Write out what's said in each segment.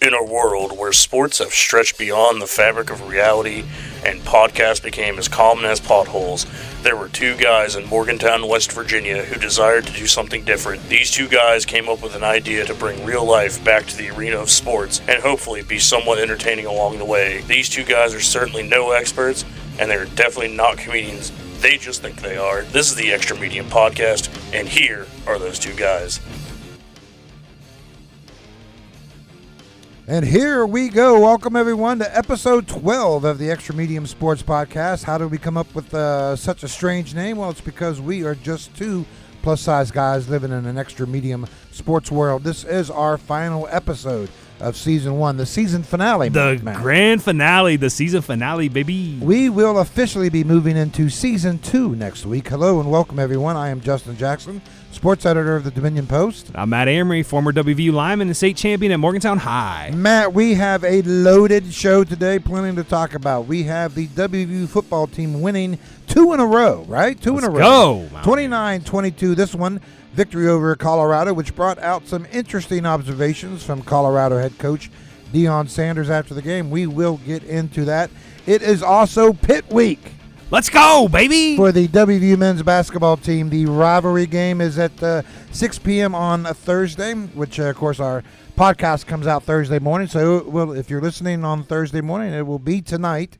In a world where sports have stretched beyond the fabric of reality and podcasts became as common as potholes, there were two guys in Morgantown, West Virginia who desired to do something different. These two guys came up with an idea to bring real life back to the arena of sports and hopefully be somewhat entertaining along the way. These two guys are certainly no experts, and they're definitely not comedians. They just think they are. This is the Extra Medium Podcast, and here are those two guys. And here we go. Welcome, everyone, to episode 12 of the Extra Medium Sports Podcast. How did we come up with such a strange name? Well, it's because we are just two plus-size guys living in an extra medium sports world. This is our final episode of Season 1, the season finale. Grand finale, the season finale, baby. We will officially be moving into Season 2 next week. Hello and welcome, everyone. I am Justin Jackson, sports editor of the Dominion Post. I'm Matt Amory, former WVU lineman and state champion at Morgantown High. Matt, we have a loaded show today, plenty to talk about. We have the WVU football team winning 2 in a row, right? Let's go. 29-22, this one. Victory over Colorado, which brought out some interesting observations from Colorado head coach Deion Sanders after the game. We will get into that. It is also Pitt Week. Let's go, baby! For the WVU men's basketball team, the rivalry game is at 6 p.m. on a Thursday, which, of course, our podcast comes out Thursday morning. So if you're listening on Thursday morning, it will be tonight.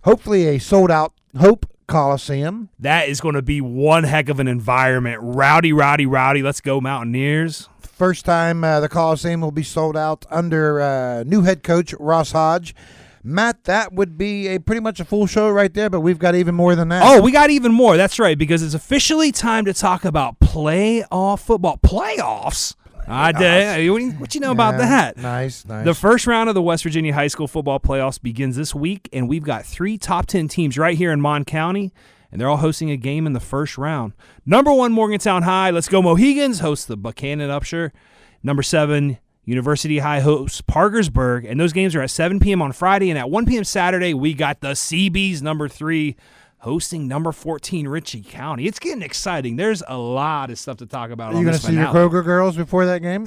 Hopefully a sold-out Hope Coliseum. That is going to be one heck of an environment. Rowdy. Let's go, Mountaineers. First time the Coliseum will be sold out under new head coach Ross Hodge. Matt, that would be pretty much a full show right there, but we've got even more than that. Oh, we got even more. That's right, because it's officially time to talk about playoff football. Playoffs? What you know about that? Nice. The first round of the West Virginia high school football playoffs begins this week, and we've got 3 top 10 teams right here in Mon County, and they're all hosting a game in the first round. Number 1, Morgantown High. Let's go Mohegans. Hosts the Buchanan Upshur. Number 7, University High hosts Parkersburg, and those games are at 7 p.m. on Friday, and at 1 p.m. Saturday, we got the Seabees, number 3, hosting number 14, Ritchie County. It's getting exciting. There's a lot of stuff to talk about. Are you going to see your Kroger girls before that game?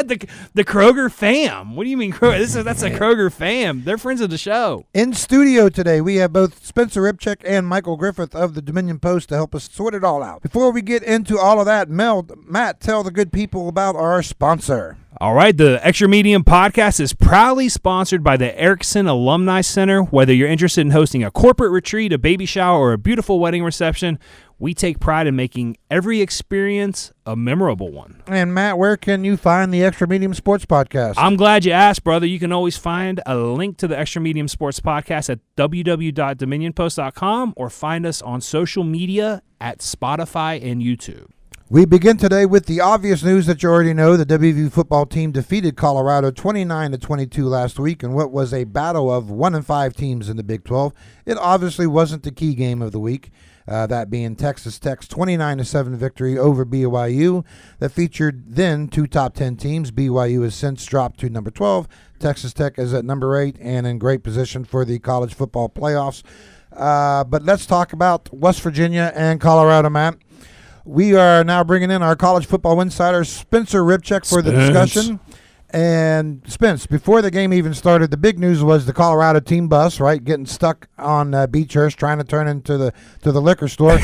the Kroger fam. What do you mean Kroger? That's a Kroger fam. They're friends of the show. In studio today, we have both Spencer Ripchick and Michael Griffith of the Dominion Post to help us sort it all out. Before we get into all of that, Matt, tell the good people about our sponsor. All right, the Extra Medium Podcast is proudly sponsored by the Erickson Alumni Center. Whether you're interested in hosting a corporate retreat, a baby shower, or a beautiful wedding reception, we take pride in making every experience a memorable one. And Matt, where can you find the Extra Medium Sports Podcast? I'm glad you asked, brother. You can always find a link to the Extra Medium Sports Podcast at www.dominionpost.com or find us on social media at Spotify and YouTube. We begin today with the obvious news that you already know. The WVU football team defeated Colorado 29-22 last week in what was a battle of 1-5 teams in the Big 12. It obviously wasn't the key game of the week, that being Texas Tech's 29-7 victory over BYU that featured then 2 top 10 teams. BYU has since dropped to number 12. Texas Tech is at number 8 and in great position for the college football playoffs. But let's talk about West Virginia and Colorado, Matt. We are now bringing in our college football insider, Spencer Ripchick, for the discussion. And Spence, before the game even started, the big news was the Colorado team bus, right, getting stuck on Beechhurst, trying to turn into the liquor store.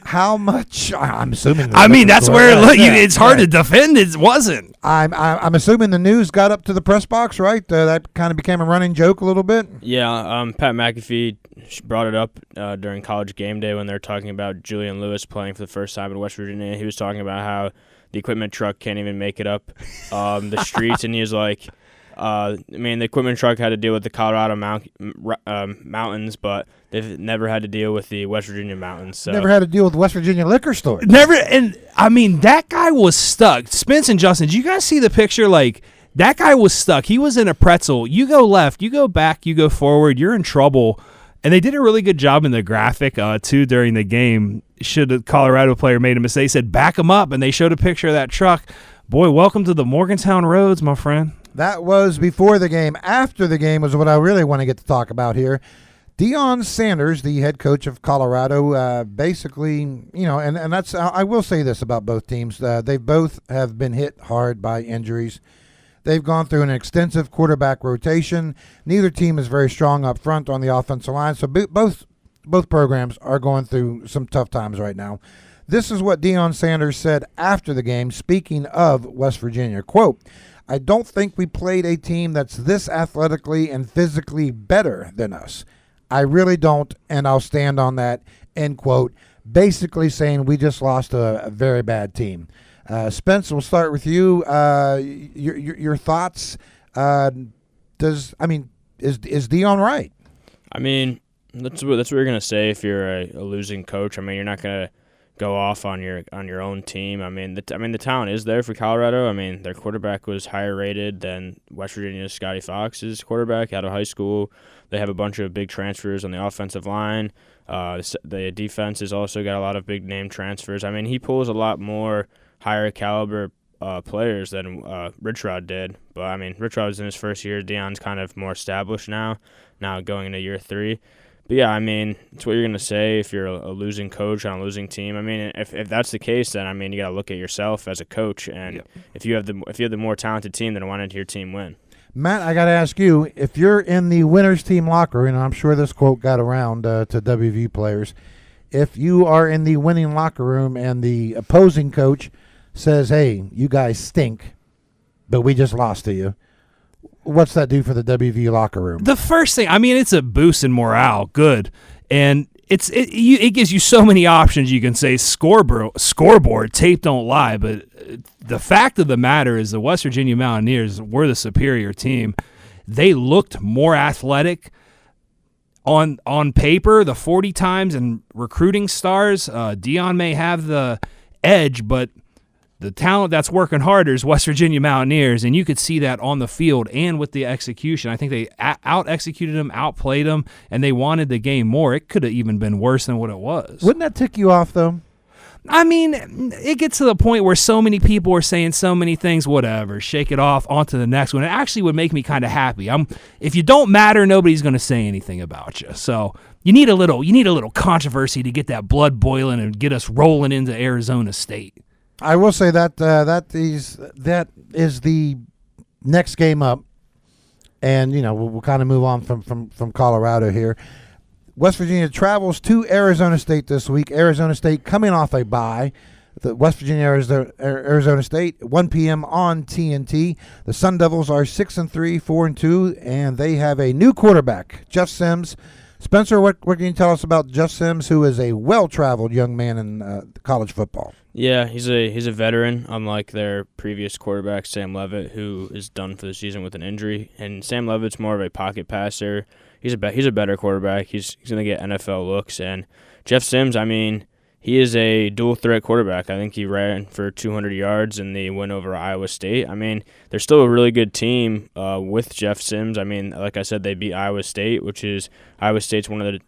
How much? I'm assuming. That's where it's hard to defend. It wasn't. I'm assuming the news got up to the press box, right? That kind of became a running joke a little bit. Yeah, Pat McAfee brought it up during College Game Day when they were talking about Julian Lewis playing for the first time in West Virginia. He was talking about how the equipment truck can't even make it up the streets, and he was like, the equipment truck had to deal with the Colorado mountains, but they've never had to deal with the West Virginia mountains. So. Never had to deal with the West Virginia liquor store. Never, and that guy was stuck. Spence and Justin, did you guys see the picture? Like, that guy was stuck. He was in a pretzel. You go left, you go back, you go forward, you're in trouble. And they did a really good job in the graphic, too, during the game. Should a Colorado player made a mistake, they said, back him up, and they showed a picture of that truck. Boy, welcome to the Morgantown roads, my friend. That was before the game. After the game was what I really want to get to talk about here. Deion Sanders, the head coach of Colorado, basically, and that's, I will say this about both teams. They both have been hit hard by injuries. They've gone through an extensive quarterback rotation. Neither team is very strong up front on the offensive line, so both programs are going through some tough times right now. This is what Deion Sanders said after the game, speaking of West Virginia. Quote, "I don't think we played a team that's this athletically and physically better than us. I really don't, and I'll stand on that," end quote. Basically saying we just lost a very bad team. Spence, we'll start with you. Your thoughts. Is Deion right? I mean, that's what you're gonna say if you're a losing coach. I mean, you're not gonna go off on your own team. I mean, the talent is there for Colorado. I mean, their quarterback was higher rated than West Virginia's Scotty Fox's quarterback out of high school. They have a bunch of big transfers on the offensive line. The defense has also got a lot of big name transfers. I mean, he pulls a lot more higher caliber players than Rich Rod did. But I mean, Rich Rod was in his first year. Deion's kind of more established now going into year 3. But yeah, I mean, it's what you're gonna say if you're a losing coach on a losing team. I mean, if that's the case, then I mean, you gotta look at yourself as a coach, and if you have the more talented team, then why didn't your team win? Matt, I got to ask you, if you're in the winners team locker room, and I'm sure this quote got around to WV players, if you are in the winning locker room and the opposing coach says, "Hey, you guys stink, but we just lost to you," what's that do for the WV locker room? The first thing, I mean, it's a boost in morale, good, and it gives you so many options. You can say scoreboard, tape don't lie, but the fact of the matter is the West Virginia Mountaineers were the superior team. They looked more athletic on paper. The 40 times and recruiting stars, Deion may have the edge, but the talent that's working harder is West Virginia Mountaineers, and you could see that on the field and with the execution. I think they out-executed them, outplayed them, and they wanted the game more. It could have even been worse than what it was. Wouldn't that tick you off, though? I mean, it gets to the point where so many people are saying so many things, whatever, shake it off, on to the next one. It actually would make me kind of happy. If you don't matter, nobody's going to say anything about you. So you need a little controversy to get that blood boiling and get us rolling into Arizona State. I will say that that is the next game up, and we'll kind of move on from Colorado here. West Virginia travels to Arizona State this week. Arizona State coming off a bye. The West Virginia Arizona State 1 p.m. on TNT. The Sun Devils are 6-3, 4-2, and they have a new quarterback, Jeff Sims. Spencer, what can you tell us about Jeff Sims, who is a well-traveled young man in college football? Yeah, he's a veteran, unlike their previous quarterback, Sam Leavitt, who is done for the season with an injury. And Sam Leavitt's more of a pocket passer. He's a better quarterback. He's going to get NFL looks. And Jeff Sims, I mean, he is a dual-threat quarterback. I think he ran for 200 yards in the win over Iowa State. I mean, they're still a really good team with Jeff Sims. I mean, like I said, they beat Iowa State, Iowa State's one of the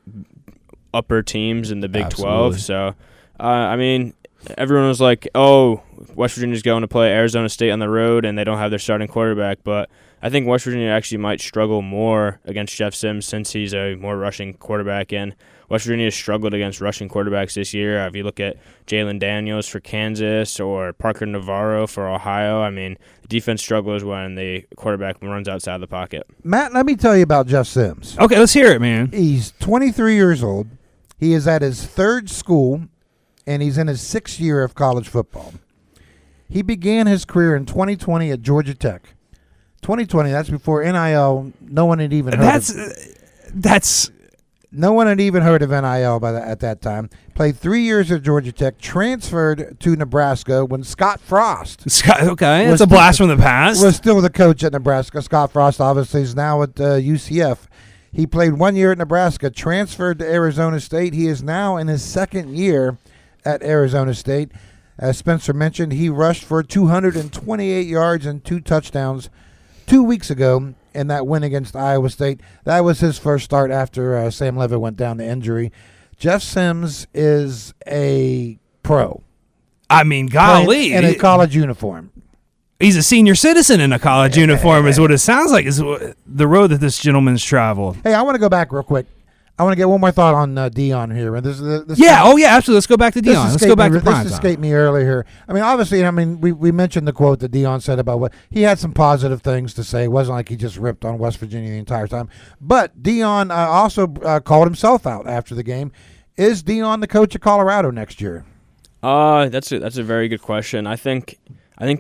upper teams in the Big 12. So, I mean, everyone was like, oh, West Virginia's going to play Arizona State on the road and they don't have their starting quarterback. But I think West Virginia actually might struggle more against Jeff Sims since he's a more rushing quarterback. And West Virginia has struggled against rushing quarterbacks this year. If you look at Jalen Daniels for Kansas or Parker Navarro for Ohio, I mean, the defense struggles when the quarterback runs outside the pocket. Matt, let me tell you about Jeff Sims. Okay, let's hear it, man. He's 23 years old. He is at his third school, and he's in his 6th year of college football. He began his career in 2020 at Georgia Tech. 2020, that's before NIL. No one had even heard No one had even heard of NIL at that time. Played 3 years at Georgia Tech, transferred to Nebraska when Scott Frost. Okay, that's a blast from the past. Was still the coach at Nebraska. Scott Frost obviously is now at UCF. He played 1 year at Nebraska, transferred to Arizona State. He is now in his 2nd year at Arizona State. As Spencer mentioned, he rushed for 228 yards and 2 touchdowns 2 weeks ago in that win against Iowa State. That was his first start after Sam Leavitt went down to injury. Jeff Sims is a pro. I mean, golly. In a college uniform. He's a senior citizen in a college uniform is what it sounds like, is the road that this gentleman's traveled. Hey, I want to go back real quick. I want to get one more thought on Deion here. And this absolutely. Let's go back to Deion. Let's go back to prime This time. escaped me earlier here. I mean, obviously, we mentioned the quote that Deion said about what he had some positive things to say. It wasn't like he just ripped on West Virginia the entire time. But Deion also called himself out after the game. Is Deion the coach of Colorado next year? That's a very good question. I think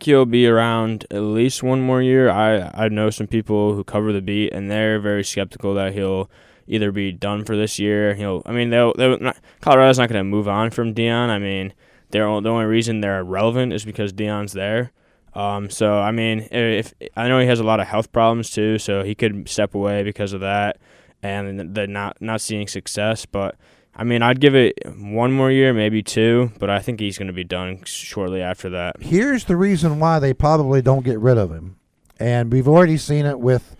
he'll be around at least one more year. I know some people who cover the beat, and they're very skeptical that he'll either be done for this year. Colorado's not going to move on from Deion. I mean, the only reason they're relevant is because Deion's there. So I mean, if I know he has a lot of health problems too, so he could step away because of that, and the not seeing success. But I mean, I'd give it one more year, maybe two, but I think he's going to be done shortly after that. Here's the reason why they probably don't get rid of him, and we've already seen it with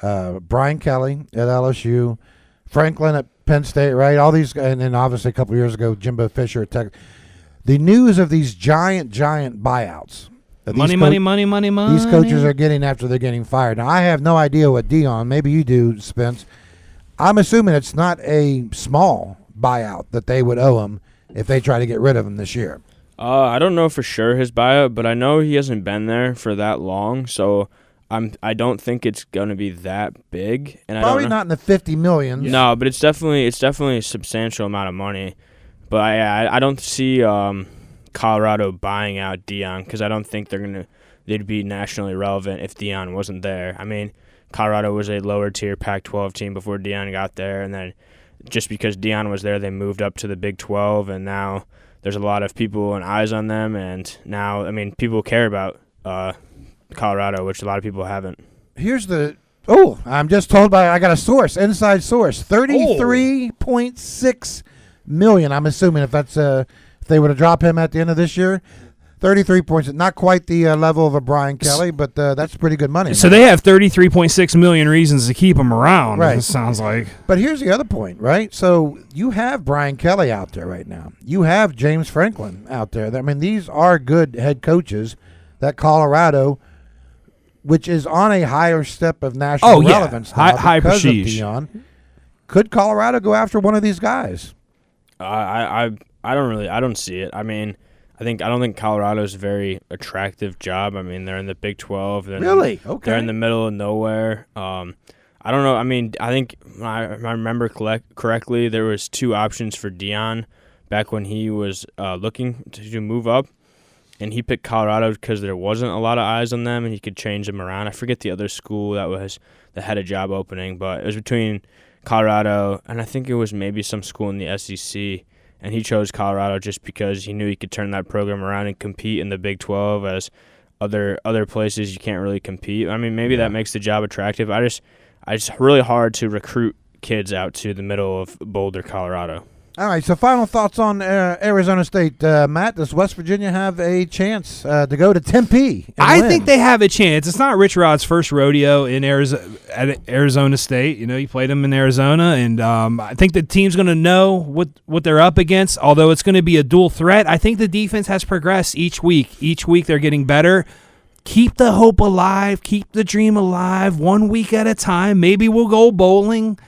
Brian Kelly at LSU, Franklin at Penn State, right? All these, and then obviously a couple years ago, Jimbo Fisher at Tech. The news of these giant buyouts. Money. These coaches are getting after they're getting fired. Now, I have no idea what Deion, maybe you do, Spence. I'm assuming it's not a small buyout that they would owe him if they try to get rid of him this year. I don't know for sure his buyout, but I know he hasn't been there for that long, so I don't think it's going to be that big. And probably not in the $50 million. No, but it's definitely a substantial amount of money. But I don't see Colorado buying out Deion because I don't think they'd be nationally relevant if Deion wasn't there. I mean, Colorado was a lower tier Pac-12 team before Deion got there, and then just because Deion was there, they moved up to the Big 12, and now there's a lot of people and eyes on them, and now, I mean, people care about Colorado, which a lot of people haven't. I'm just told I got a source, inside source, $33.6 million. I'm assuming if they were to drop him at the end of this year, 33 points, not quite the level of a Brian Kelly, but that's pretty good money. So they have 33.6 million reasons to keep him around. Right. It sounds like. But here's the other point, right? So you have Brian Kelly out there right now. You have James Franklin out there. I mean, these are good head coaches that Colorado, which is on a higher step of national relevance now high because of prestige. Deion. Could Colorado go after one of these guys? I don't see it. I mean, I don't think Colorado's a very attractive job. I mean, they're in the Big 12. Really? Okay. They're in the middle of nowhere. I don't know. I mean, I think if I remember correctly, there was two options for Deion back when he was looking to move up, and he picked Colorado because there wasn't a lot of eyes on them, and he could change them around. I forget the other school that had a job opening, but it was between Colorado and I think it was maybe some school in the SEC. And he chose Colorado just because he knew he could turn that program around and compete in the Big 12 as other places you can't really compete. I mean, maybe that makes the job attractive. It's really hard to recruit kids out to the middle of Boulder, Colorado. All right, so final thoughts on Arizona State. Matt, does West Virginia have a chance to go to Tempe? I think they have a chance. It's not Rich Rod's first rodeo in Arizona State. You know, he played him in Arizona, and I think the team's going to know what they're up against, although it's going to be a dual threat. I think the defense has progressed each week. Each week they're getting better. Keep the hope alive. Keep the dream alive. 1 week at a time. Maybe we'll go bowling.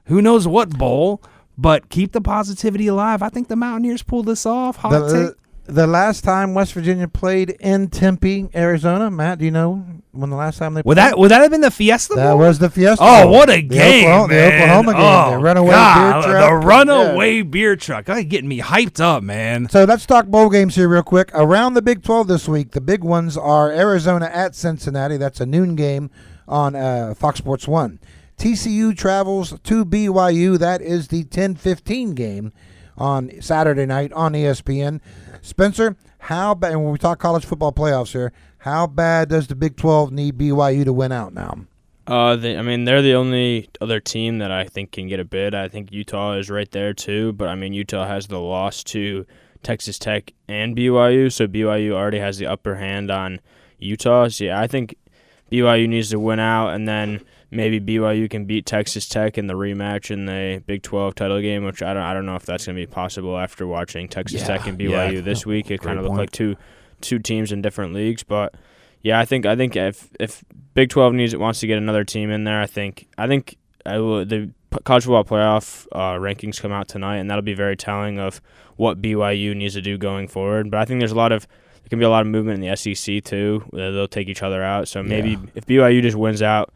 Who knows what bowl? But keep the positivity alive. I think the Mountaineers pulled this off. The last time West Virginia played in Tempe, Arizona, Matt, do you know when the last time they played? Would that have been the Fiesta Bowl? That was the Fiesta Oh, Bowl. what a game, man. The Oklahoma game. Oh, the runaway God, beer truck. The runaway beer truck. Getting me hyped up, man. So let's talk bowl games here real quick. Around the Big 12 this week, the big ones are Arizona at Cincinnati. That's a noon game on Fox Sports 1. TCU travels to BYU. That is the 10:15 game on Saturday night on ESPN. Spencer, how bad, and when we talk college football playoffs here, how bad does the Big 12 need BYU to win out now? They're the only other team that I think can get a bid. I think Utah is right there too, but I mean, Utah has the loss to Texas Tech and BYU, so BYU already has the upper hand on Utah. So yeah, I think BYU needs to win out, and then maybe BYU can beat Texas Tech in the rematch in the Big 12 title game, which I don't know if that's going to be possible after watching Texas Tech and BYU this week. It kind of looked like two teams in different leagues, but yeah, I think if Big 12 wants to get another team in there, the college football playoff rankings come out tonight, and that'll be very telling of what BYU needs to do going forward. But I think there can be a lot of movement in the SEC too. They'll take each other out. So maybe if BYU just wins out,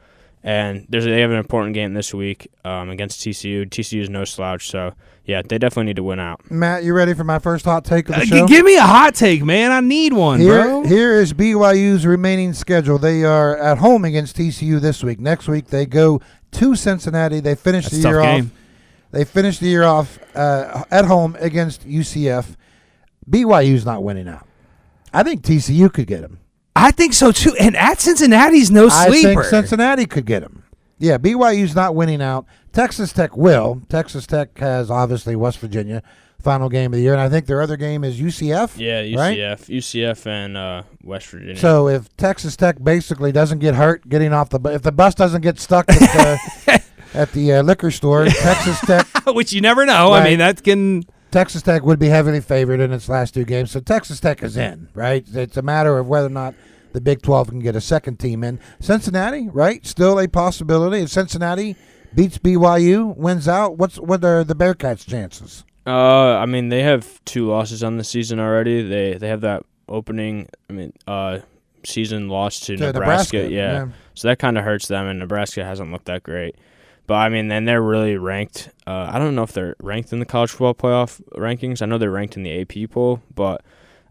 and they have an important game this week against TCU. TCU is no slouch, so yeah, they definitely need to win out. Matt, you ready for my first hot take of the show? Give me a hot take, man. I need one, bro. Here is BYU's remaining schedule. They are at home against TCU this week. Next week they go to Cincinnati. They finish the year off. They finish the year off at home against UCF. BYU's not winning out. I think TCU could get them. I think so too. And at Cincinnati's no sleeper. I think Cincinnati could get them. Yeah, BYU's not winning out. Texas Tech will. Texas Tech has obviously West Virginia, final game of the year, and I think their other game is UCF. Yeah, UCF, right? UCF and West Virginia. So if Texas Tech basically doesn't get hurt getting off if the bus doesn't get stuck at the liquor store, Texas Tech, which you never know. Right. I mean, that can. Texas Tech would be heavily favored in its last two games, so Texas Tech is in, right? It's a matter of whether or not the Big 12 can get a second team in. Cincinnati, right? Still a possibility. If Cincinnati beats BYU, wins out, what are the Bearcats' chances? I mean, they have 2 losses on the season already. They have that opening season loss to Nebraska. Yeah. So that kind of hurts them, and Nebraska hasn't looked that great. But, I mean, then they're really ranked. I don't know if they're ranked in the college football playoff rankings. I know they're ranked in the AP poll, but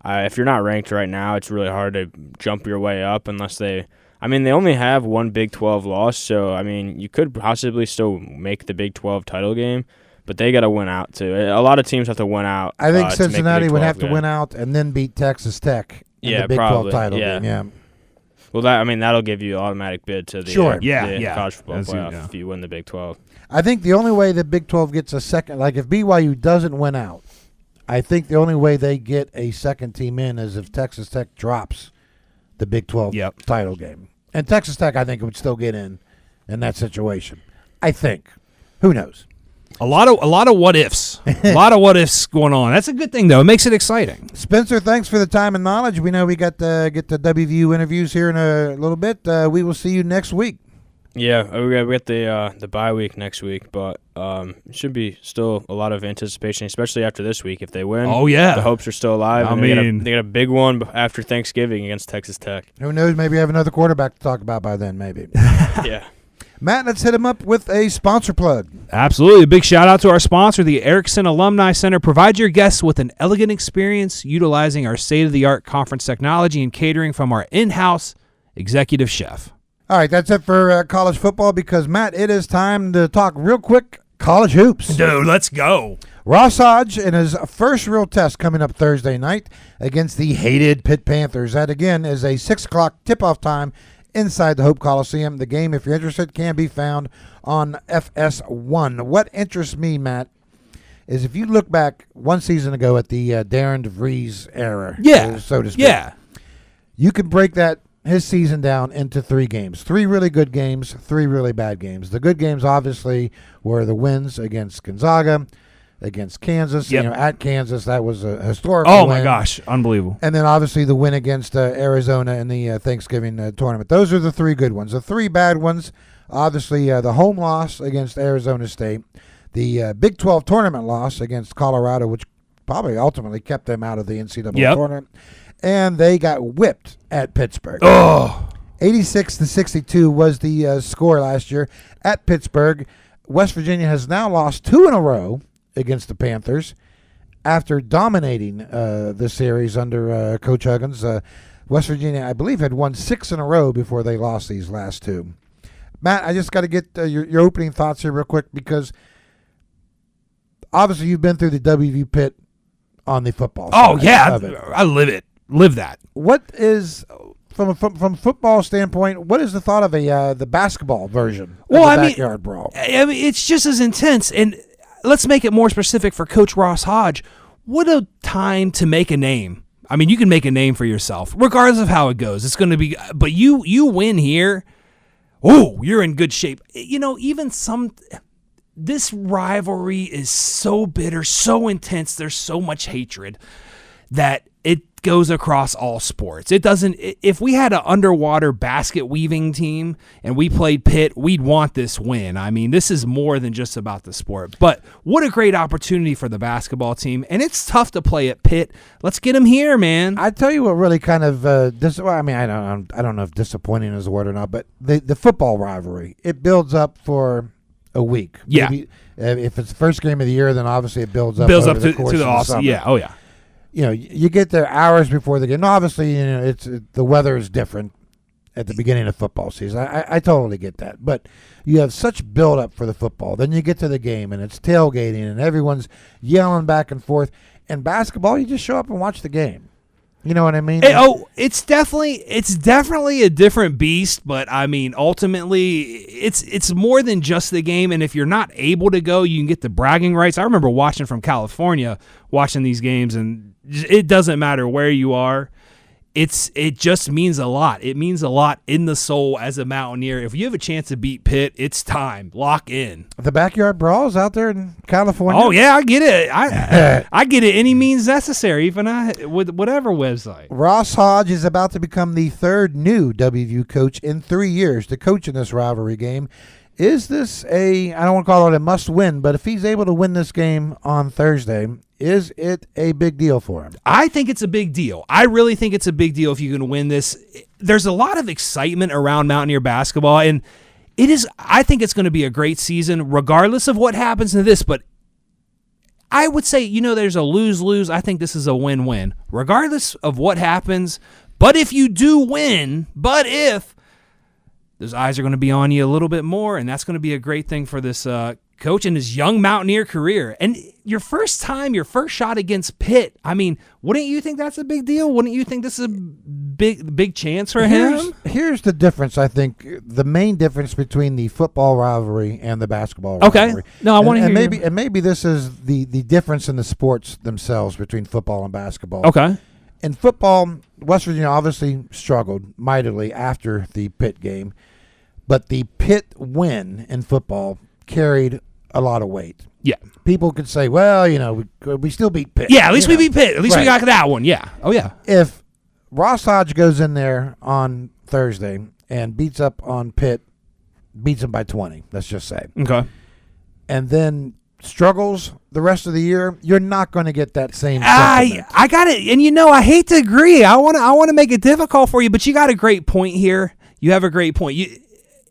if you're not ranked right now, it's really hard to jump your way up unless they only have one Big 12 loss. So, I mean, you could possibly still make the Big 12 title game, but they got to win out, too. A lot of teams have to win out. I think Cincinnati would have to win out and then beat Texas Tech in the Big 12 title game. Yeah. Well, that'll give you an automatic bid to the, college football playoff if you win the Big 12. I think the only way the Big 12 gets a second, like if BYU doesn't win out, I think the only way they get a second team in is if Texas Tech drops the Big 12 title game. And Texas Tech, I think, would still get in that situation. I think. Who knows? A lot of what ifs. A lot of what ifs going on. That's a good thing, though. It makes it exciting. Spencer, thanks for the time and knowledge. We know we got to get the WVU interviews here in a little bit. We will see you next week. Yeah, we got the bye week next week, but it should be still a lot of anticipation, especially after this week. If they win, the hopes are still alive. They got a big one after Thanksgiving against Texas Tech. Who knows? Maybe have another quarterback to talk about by then. Maybe. Yeah. Matt, let's hit him up with a sponsor plug. Absolutely. A big shout out to our sponsor, the Erickson Alumni Center. Provide your guests with an elegant experience utilizing our state-of-the-art conference technology and catering from our in-house executive chef. All right, that's it for college football because, Matt, it is time to talk real quick college hoops. Dude, let's go. Ross Hodge in his first real test coming up Thursday night against the hated Pitt Panthers. That, again, is a 6 o'clock tip-off time inside the Hope Coliseum. The game, if you're interested, can be found on FS1. What interests me, Matt, is if you look back one season ago at the Darren DeVries era, so to speak, you can break his season down into 3 games. 3 really good games, 3 really bad games. The good games, obviously, were the wins against Gonzaga, against Kansas. At Kansas, that was a historical win. Oh, my gosh. Unbelievable. And then, obviously, the win against Arizona in the Thanksgiving tournament. Those are the 3 good ones. The 3 bad ones, obviously, the home loss against Arizona State, the Big 12 tournament loss against Colorado, which probably ultimately kept them out of the NCAA tournament, and they got whipped at Pittsburgh. 86-62 was the score last year at Pittsburgh. West Virginia has now lost 2 in a row against the Panthers after dominating the series under Coach Huggins. West Virginia, I believe, had won 6 in a row before they lost these last 2. Matt, I just got to get your opening thoughts here real quick because obviously you've been through the WVU pit on the football side. Oh, yeah. I live it. Live that. What is, from a football standpoint, what is the thought of the basketball version of the backyard brawl? I mean, it's just as intense. And let's make it more specific for Coach Ross Hodge. What a time to make a name. I mean, you can make a name for yourself, regardless of how it goes. It's going to be, but you win here. Oh, you're in good shape. This rivalry is so bitter, so intense. There's so much hatred that it goes across all sports. It doesn't. If we had an underwater basket weaving team and we played Pitt, we'd want this win. I mean, this is more than just about the sport. But what a great opportunity for the basketball team, and it's tough to play at Pitt. Let's get them here, man. I tell you what really kind of I don't know if disappointing is the word or not, but the football rivalry, it builds up for a week. Yeah. Maybe, if it's the first game of the year, then obviously it builds up to the course of the off. summer. Yeah. Oh yeah. You get there hours before the game. And obviously, it's the weather is different at the beginning of football season. I totally get that. But you have such build-up for the football. Then you get to the game, and it's tailgating, and everyone's yelling back and forth. And basketball, you just show up and watch the game. You know what I mean? It's definitely a different beast, but I mean, ultimately, it's more than just the game. And if you're not able to go, you can get the bragging rights. I remember watching from California, watching these games, and it doesn't matter where you are. It just means a lot. It means a lot in the soul as a Mountaineer. If you have a chance to beat Pitt, it's time. Lock in. The backyard brawls out there in California. Oh yeah, I get it. I get it. Any means necessary, even with whatever website. Ross Hodge is about to become the third new WVU coach in 3 years to coach in this rivalry game. Is this I don't want to call it a must-win, but if he's able to win this game on Thursday, is it a big deal for him? I think it's a big deal. I really think it's a big deal if you can win this. There's a lot of excitement around Mountaineer basketball, and I think it's going to be a great season regardless of what happens to this, but I would say, there's a lose-lose. I think this is a win-win regardless of what happens, but if you do win, those eyes are going to be on you a little bit more, and that's going to be a great thing for this coach in his young Mountaineer career. And your first shot against Pitt, I mean, wouldn't you think that's a big deal? Wouldn't you think this is a big chance for him? Here's the difference, I think, the main difference between the football rivalry and the basketball rivalry. Okay. No, I want to hear and maybe this is the difference in the sports themselves between football and basketball. Okay. In football, West Virginia obviously struggled mightily after the Pitt game, but the Pitt win in football carried a lot of weight. Yeah. People could say, well, we still beat Pitt. Yeah, at least we beat Pitt. At least we got that one. Yeah. Oh, yeah. If Ross Hodge goes in there on Thursday and beats up on Pitt, beats them by 20, let's just say. Okay. And then struggles the rest of the year, you're not going to get that same sentiment. I got it. And I hate to agree. I want to make it difficult for you, but you got a great point here. You have a great point.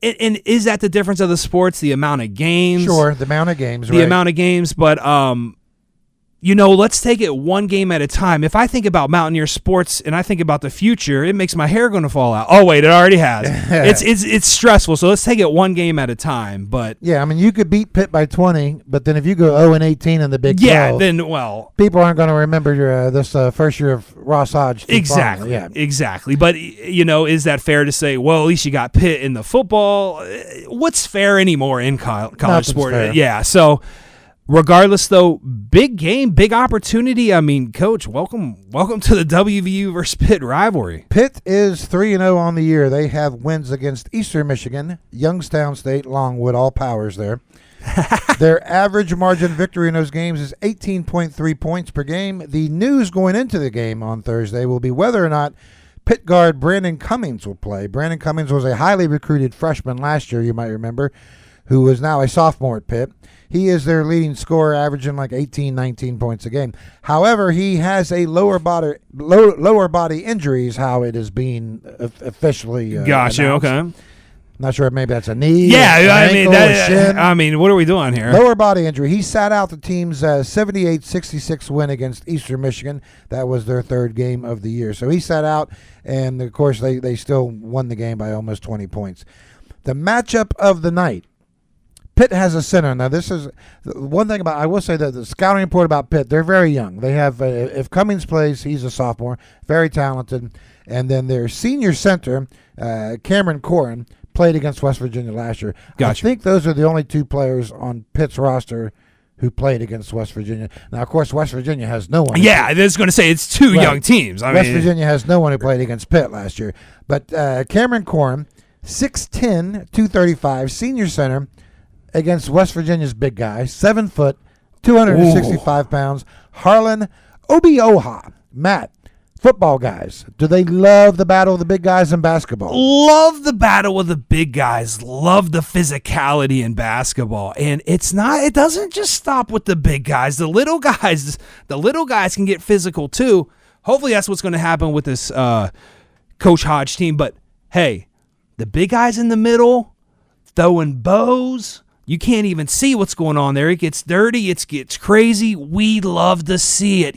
And is that the difference of the sports? The amount of games? Sure, the amount of games, The amount of games, but let's take it one game at a time. If I think about Mountaineer sports and I think about the future, it makes my hair going to fall out. Oh wait, it already has. It's stressful. So let's take it one game at a time. But yeah, I mean, you could beat Pitt by 20, but then if you go 0-18 in the Big 12, then people aren't going to remember this first year of Ross Hodge. Exactly. Yeah, exactly. But is that fair to say? Well, at least you got Pitt in the football. What's fair anymore in college sport? Fair. Yeah. So. Regardless, though, big game, big opportunity. I mean, Coach, welcome to the WVU versus Pitt rivalry. Pitt is 3-0 on the year. They have wins against Eastern Michigan, Youngstown State, Longwood, all powers there. Their average margin victory in those games is 18.3 points per game. The news going into the game on Thursday will be whether or not Pitt guard Brandon Cummings will play. Brandon Cummings was a highly recruited freshman last year, you might remember, who is now a sophomore at Pitt. He is their leading scorer, averaging like 18, 19 points a game. However, he has a lower body injuries, how it is being officially Gotcha, announced. okay. Not sure if maybe that's a knee, I mean, what are we doing here? Lower body injury. He sat out the team's 78-66 win against Eastern Michigan. That was their third game of the year. So he sat out, and, of course, they still won the game by almost 20 points. The matchup of the night. Pitt has a center. Now, this is one thing about, I will say that the scouting report about Pitt, they're very young. They have, if Cummings plays, he's a sophomore, very talented. And then their senior center, Cameron Corrin, played against West Virginia last year. Gotcha. I think those are the only two players on Pitt's roster who played against West Virginia. Now, of course, West Virginia has no one. Yeah, I was going to say it's two young teams. West Virginia has no one who played against Pitt last year. But Cameron Corrin, 6'10", 235, senior center, against West Virginia's big guy, 7 foot, 265 pounds, Harlan Obioha. Matt, football guys, do they love the battle of the big guys in basketball? Love the battle of the big guys. Love the physicality in basketball. And it doesn't just stop with the big guys. The little guys can get physical too. Hopefully that's what's going to happen with this Coach Hodge team. But hey, the big guys in the middle throwing bows. You can't even see what's going on there. It gets dirty. It gets crazy. We love to see it.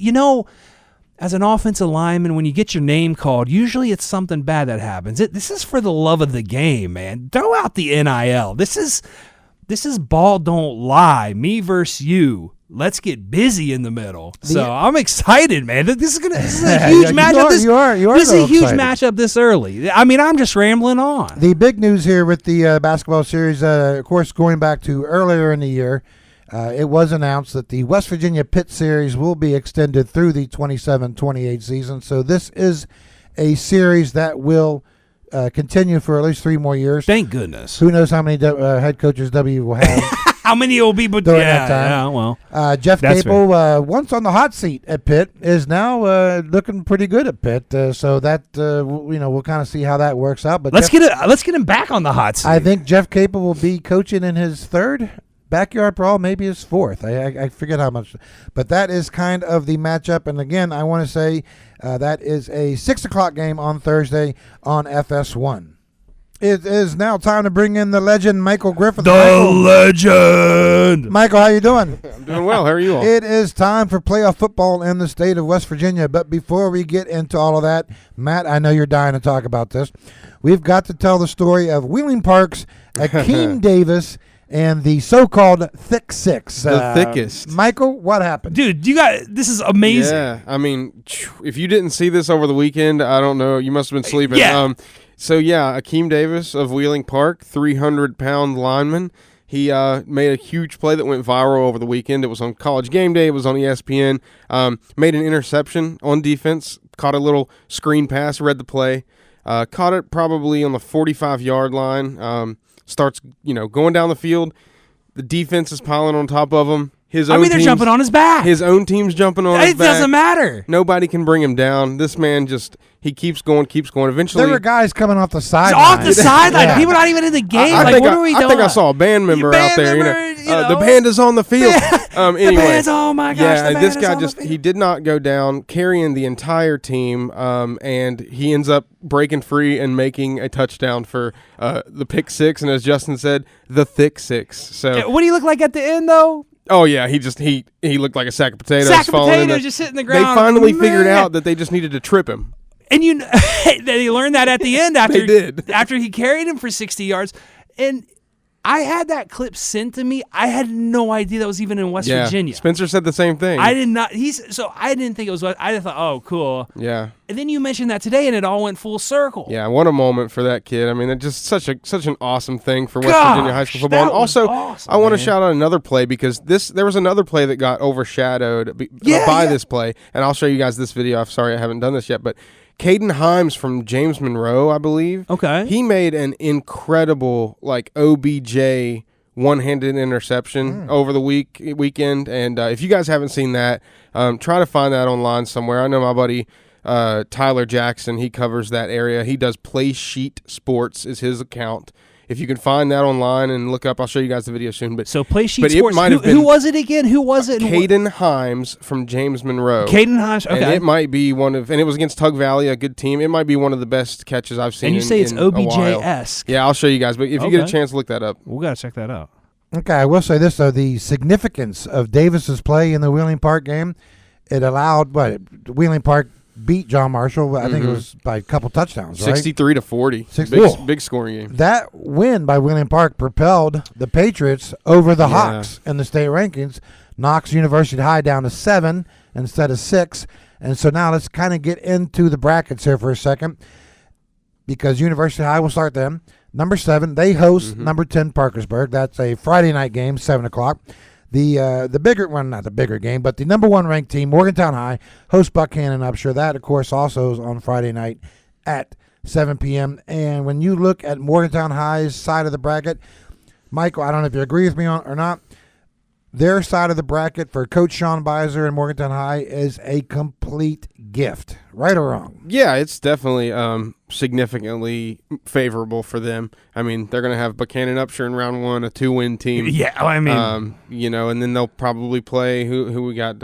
As an offensive lineman, when you get your name called, usually it's something bad that happens. This is for the love of the game, man. Throw out the NIL. This is ball don't lie. Me versus you. Let's get busy in the middle. So I'm excited, man. This is a huge matchup. You are this is a huge excited. matchup this early. I mean, I'm just rambling on. The big news here with the basketball series, of course, going back to earlier in the year, it was announced that the West Virginia Pitt series will be extended through the 27-28 season. So this is a series that will continue for at least 3 more years. Thank goodness. Who knows how many head coaches W will have How many will be during that time? Yeah, well, Jeff that's Capel, once on the hot seat at Pitt, is now looking pretty good at Pitt. So that we'll kind of see how that works out. But let's get him back on the hot seat. I think Jeff Capel will be coaching in his 3rd backyard brawl, maybe his 4th. I forget how much. But that is kind of the matchup. And again, I want to say that is a 6 o'clock game on Thursday on FS1. It is now time to bring in the legend, Michael Griffith. Legend. Michael, how you doing? I'm doing well. How are you all? It is time for playoff football in the state of West Virginia. But before we get into all of that, Matt, I know you're dying to talk about this. We've got to tell the story of Wheeling Park's Akeem Davis and the so-called Thick Six. The thickest. Michael, what happened? Dude, this is amazing. Yeah, I mean, if you didn't see this over the weekend, I don't know. You must have been sleeping. Yeah. Akeem Davis of Wheeling Park, 300-pound lineman. He made a huge play that went viral over the weekend. It was on College Game Day. It was on ESPN. Made an interception on defense. Caught a little screen pass. Read the play. Caught it probably on the 45-yard line. Starts, going down the field. The defense is piling on top of him. They're jumping on his back. His own team's jumping on his back. It doesn't matter. Nobody can bring him down. This man he keeps going. Eventually, There were guys coming off the sideline. Off the sideline. Yeah. People not even in the game. I what are we doing? I think I saw a band member out there. The band is on the field. Anyway, the band's, oh my gosh. yeah, the band this is guy on the field. he did not go down, carrying the entire team, and he ends up breaking free and making a touchdown for the pick six. And as Justin said, the thick six. So What do you look like at the end though? oh yeah, he looked like a sack of potatoes. Sack of falling in potatoes just sitting the ground. They finally figured Man. out that they just needed to trip him. And they learned that at the end after They did. after he carried him for 60 yards. And I had that clip sent to me. I had no idea that was even in West Virginia. Spencer said the same thing. I did not. I didn't think it was. I just thought, oh, cool. Yeah. And then you mentioned that today, and it all went full circle. Yeah, what a moment for that kid. I mean, it's just such an awesome thing for West Gosh, Virginia high school football. that And also, was awesome, I want to man. shout out another play because there was another play that got overshadowed by this play, and I'll show you guys this video. I'm sorry I haven't done this yet, but Caden Himes from James Monroe, I believe. Okay. He made an incredible OBJ one-handed interception over the weekend, and if you guys haven't seen that, try to find that online somewhere. I know my buddy Tyler Jackson, he covers that area. He does Play Sheet Sports is his account. If you can find that online and look up, I'll show you guys the video soon. But So Play Sheet but it Sports. might have Who been was it again? Who was it? Caden Himes from James Monroe. Caden Himes. Okay. And it might be and it was against Tug Valley, a good team. It might be one of the best catches I've seen. And you say it's in a while. OBJ-esque. Yeah, I'll show you guys. But if you get a Okay. chance, look that up. We gotta check that out. Okay, I will say this, though. The significance of Davis's play in the Wheeling Park game, it allowed, Wheeling Park beat John Marshall. I think it was by a couple touchdowns, right? 63-40. Big scoring game. That win by Wheeling Park propelled the Patriots over the Hawks in the state rankings. Knocks University High down to 7 instead of 6. And so now let's kind of get into the brackets here for a second, because University High will start them. Number 7, they host number 10 Parkersburg. That's a Friday night game, 7 o'clock. The bigger one, not the bigger game, but the number 1 ranked team, Morgantown High, hosts Buckhannon Upshur. That, of course, also is on Friday night at 7 p.m. And when you look at Morgantown High's side of the bracket, Michael, I don't know if you agree with me or not, their side of the bracket for Coach Sean Beiser and Morgantown High is a complete gift, right or wrong? Yeah, it's definitely significantly favorable for them. I mean, they're going to have Buchanan Upshur in round 1, a 2-win team. Yeah, I mean, and then they'll probably play who we got.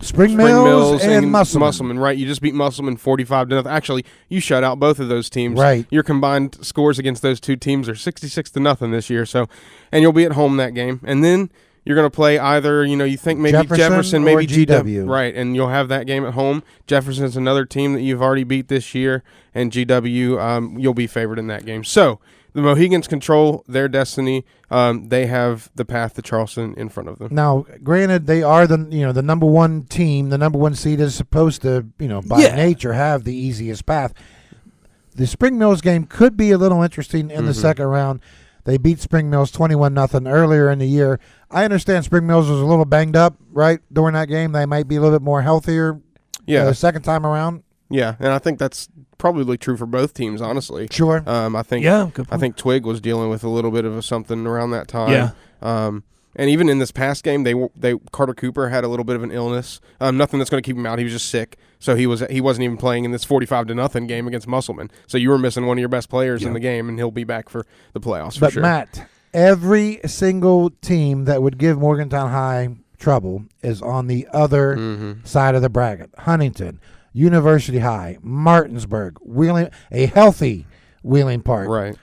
Spring Mills and Musselman, right? You just beat Musselman 45-0. Actually, you shut out both of those teams. Right. Your combined scores against those two teams are 66-0 this year. So, and you'll be at home that game, and then you're going to play either, you think maybe Jefferson maybe GW. Right, and you'll have that game at home. Jefferson's another team that you've already beat this year, and GW, you'll be favored in that game. So the Mohegans control their destiny. They have the path to Charleston in front of them. Now, granted, they are the number 1 team. The number 1 seed is supposed to, by nature, have the easiest path. The Spring Mills game could be a little interesting in the second round. They beat Spring Mills 21-0 earlier in the year. I understand Spring Mills was a little banged up, right, during that game. They might be a little bit more healthier the second time around. Yeah, and I think that's probably true for both teams, honestly. Sure. I think I think Twig was dealing with a little bit of something around that time. Yeah. And even in this past game, they Carter Cooper had a little bit of an illness. Nothing that's going to keep him out. He was just sick, so he wasn't even playing in this 45-0 game against Musselman. So you were missing one of your best players in the game, and he'll be back for the playoffs. But for sure. Matt, every single team that would give Morgantown High trouble is on the other side of the bracket. Huntington, University High, Martinsburg, Wheeling, a healthy Wheeling Park, right?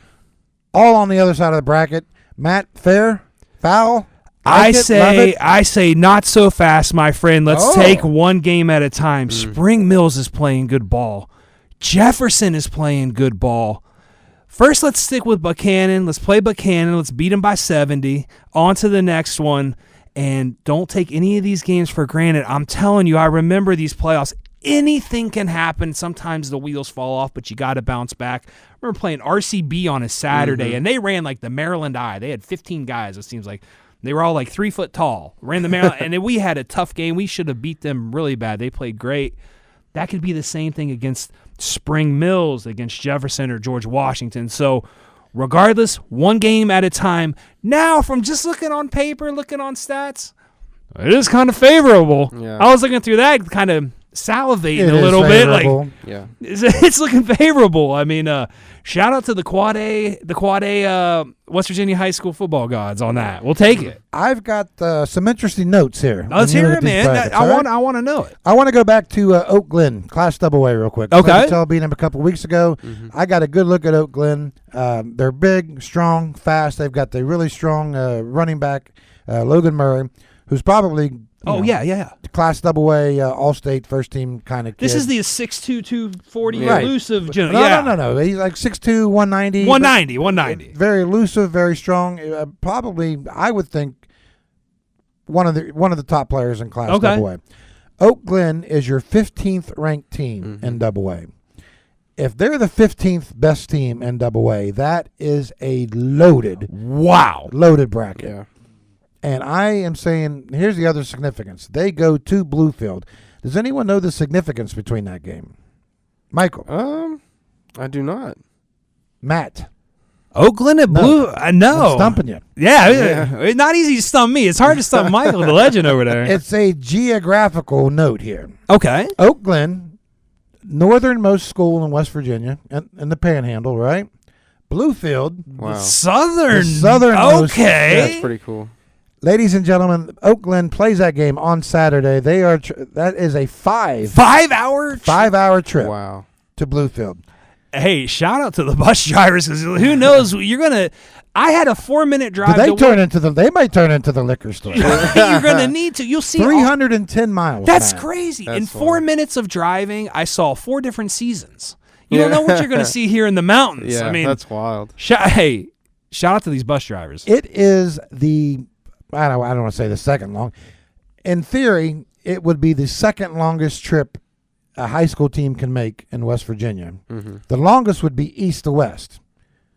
All on the other side of the bracket. Matt, fair, foul. I say not so fast, my friend. Let's take one game at a time. Spring Mills is playing good ball. Jefferson is playing good ball. First, let's stick with Buchanan. Let's play Buchanan. Let's beat them by 70. On to the next one. And don't take any of these games for granted. I'm telling you, I remember these playoffs. Anything can happen. Sometimes the wheels fall off, but you got to bounce back. I remember playing RCB on a Saturday, and they ran like the Maryland Eye. They had 15 guys, it seems like. They were all like 3 foot tall. Ran the Maryland, and we had a tough game. We should have beat them really bad. They played great. That could be the same thing against Spring Mills, against Jefferson or George Washington. So regardless, one game at a time. Now, from just looking on paper, looking on stats, it is kind of favorable. Yeah. I was looking through that, kind of salivating a little bit. Like, yeah, it's looking favorable. I mean, shout out to the Quad A West Virginia high school football gods on that. We'll take it. I've got some interesting notes here. Let's hear it, man. Brackets, I want to know it. I want to go back to Oak Glen, Class AA real quick. Okay. Tell beat them a couple weeks ago. I got a good look at Oak Glen. They're big, strong, fast.'ve got the really strong running back, Logan Murray, who's probably Class AA All-State first team kind of kid. This is the 6'2", 240 Right. elusive. No. He's like 6'2", 190. 190. Very elusive, very strong. Probably, I would think, one of the top players in Class AA. Oak Glen is your 15th ranked team in AA. If they're the 15th best team in AA, that is a loaded bracket. Yeah. And I am saying, here's the other significance. They go to Bluefield. Does anyone know the significance between that game? Michael. I do not. Matt. Oak Glen at Blue. I know. I'm stumping you. Yeah. It's not easy to stump me. It's hard to stump Michael, the legend over there. It's a geographical note here. Okay. Oak Glen, northernmost school in West Virginia, in the Panhandle, right? Bluefield. Wow. Southernmost. Okay. That's pretty cool. Ladies and gentlemen, Oak Glen plays that game on Saturday. That is a 5-hour trip. Wow. To Bluefield. Hey, shout out to the bus drivers, because who knows? I had a 4-minute drive. They might turn into the liquor store. You're gonna need to. You'll see 310 miles. That's Matt. crazy. That's in funny. 4 minutes of driving, I saw 4 different seasons. You don't know what you're gonna see here in the mountains. Yeah, I mean, that's wild. shout out to these bus drivers. It is I don't want to say the second long. In theory, it would be the second longest trip a high school team can make in West Virginia. The longest would be east to west.